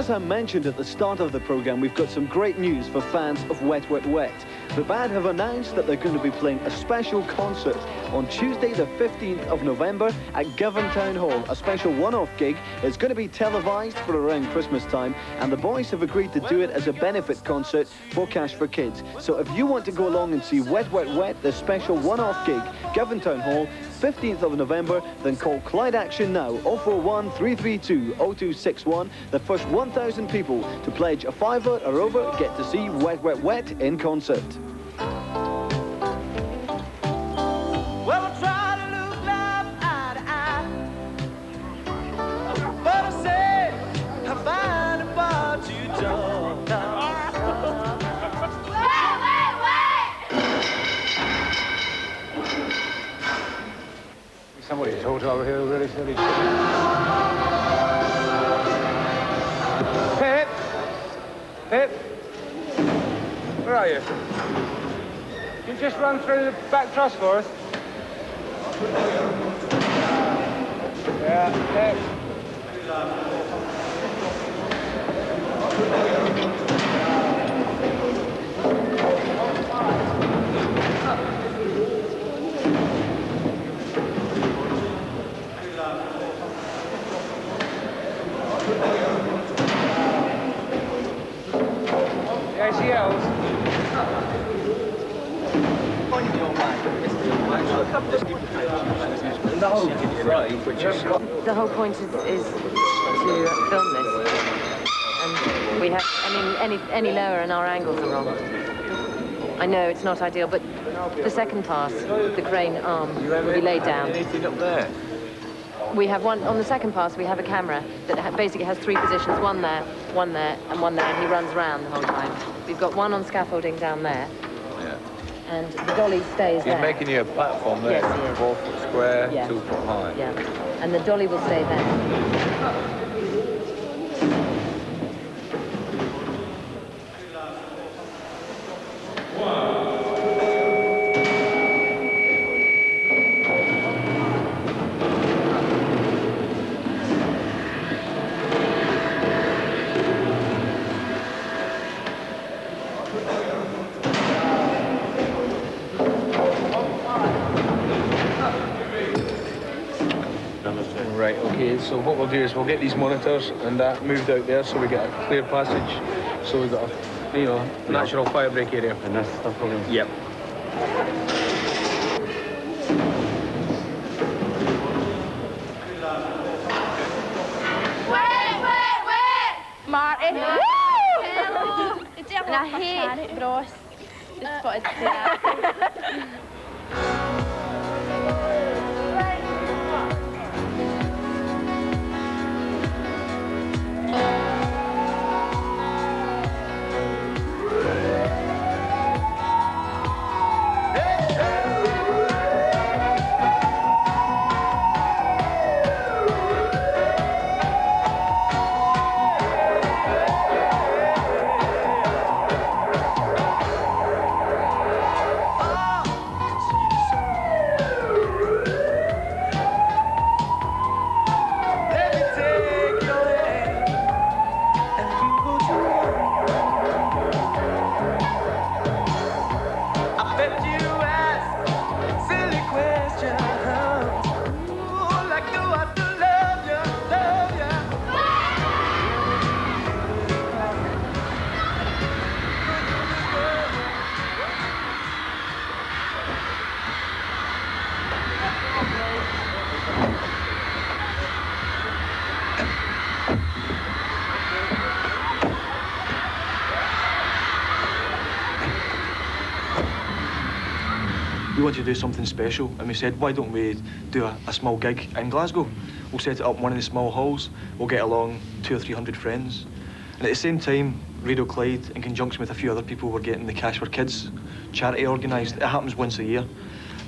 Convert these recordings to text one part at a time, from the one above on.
as I mentioned at the start of the programme, we've got some great news for fans of Wet, Wet, Wet. The band have announced that they're going to be playing a special concert on Tuesday the 15th of November at Govan Town Hall, a special one-off gig. It's going to be televised for around Christmas time, and the boys have agreed to do it as a benefit concert for Cash for Kids. So if you want to go along and see Wet, Wet, Wet, the special one-off gig, Govan Town Hall, 15th of November, then call Clyde Action now, 041 332 0261. The first 1,000 people to pledge a £5 or over get to see Wet, Wet, Wet in concert. Well, I try to look life eye to eye, but I say I find a bar to jump down. Somebody's hotel over here really silly. Pip! Pip! Where are you? You just run through the back truss for us? Yeah, Pip. The whole point is to film this, and we have, I mean, any lower and our angles are wrong. I know it's not ideal, but the second pass, the crane arm will be laid down. Anything up there? We have one, on the second pass we have a camera that basically has three positions, one there, and one there, and he runs around the whole time. We've got one on scaffolding down there. Yeah. And the dolly stays there. He's making you a platform there. Yes, he is. 4 foot square, Yeah. 2 foot high. Yeah. And the dolly will stay there. Right, okay, so what we'll do is we'll get these monitors and that moved out there so we get a clear passage. So we've got a, natural fire break area. And that's the problem. Yep. Wait! Martin! Woo! And I hate bros. Just thought I'd say that. We wanted to do something special, and we said, why don't we do a small gig in Glasgow? We'll set it up in one of the small halls, we'll get along 200 or 300 friends. And at the same time, Radio Clyde, in conjunction with a few other people, were getting the Cash for Kids charity organised. It happens once a year.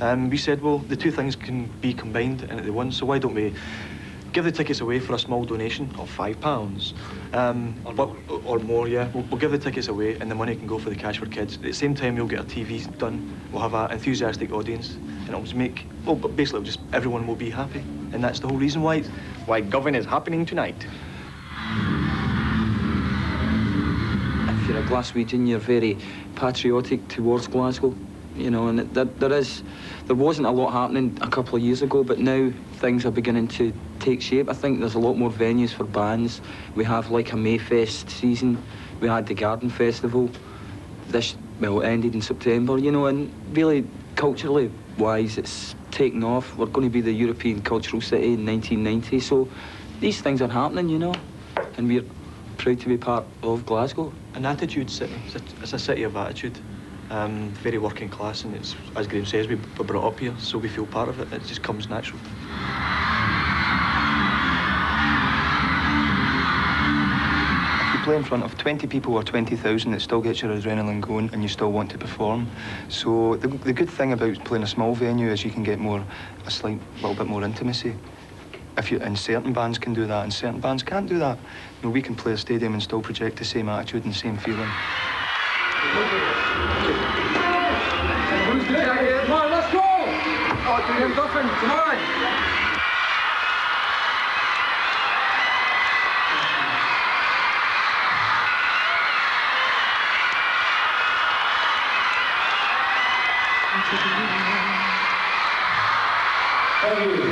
And we said, well, the two things can be combined into one, so why don't we give the tickets away for a small donation of £5. Or more, yeah. We'll give the tickets away and the money can go for the Cash for Kids. At the same time, we'll get our TVs done. We'll have an enthusiastic audience and it'll just make, well, basically just everyone will be happy. And that's the whole reason why Govan is happening tonight. you're a Glaswegian, you're very patriotic towards Glasgow, you know, and there wasn't a lot happening a couple of years ago, but now things are beginning to take shape. I think there's a lot more venues for bands. We have like a Mayfest season. We had the Garden Festival. It ended in September, you know, and really culturally wise, it's taken off. We're going to be the European Cultural City in 1990, so these things are happening, you know, and we're proud to be part of Glasgow. An attitude city. It's a city of attitude. Very working class, and it's, as Graham says, we were brought up here, so we feel part of it. It just comes natural. If you play in front of 20 people or 20,000, it still gets your adrenaline going, and you still want to perform. So the good thing about playing a small venue is you can get a slight little bit more intimacy. And certain bands can do that, and certain bands can't do that. You know, we can play a stadium and still project the same attitude and the same feeling. Who's doing that here? Come on, let's go! Oh, Govan, come on! Thank you.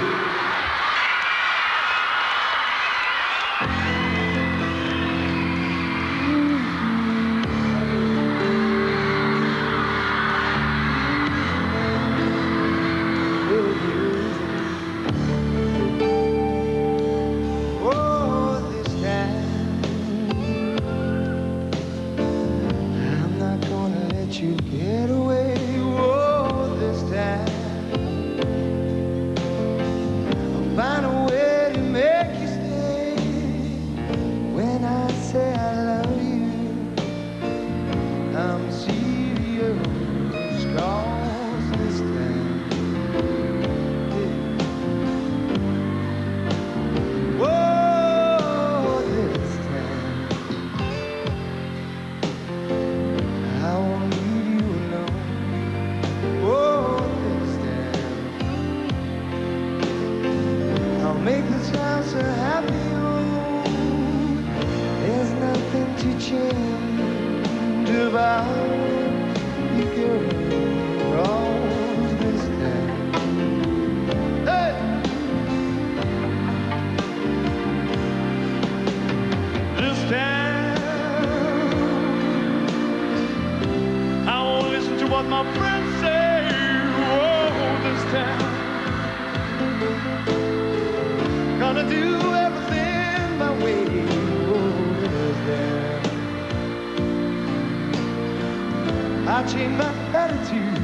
Change my attitude.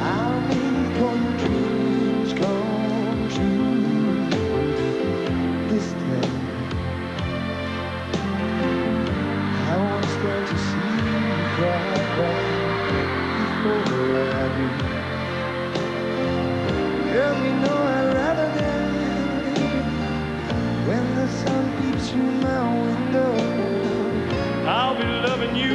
I'll make all your dreams come true this time. I won't stand to see you cry before I do. Girl, you know I'd rather die when the sun peeps through my window. I'll be loving you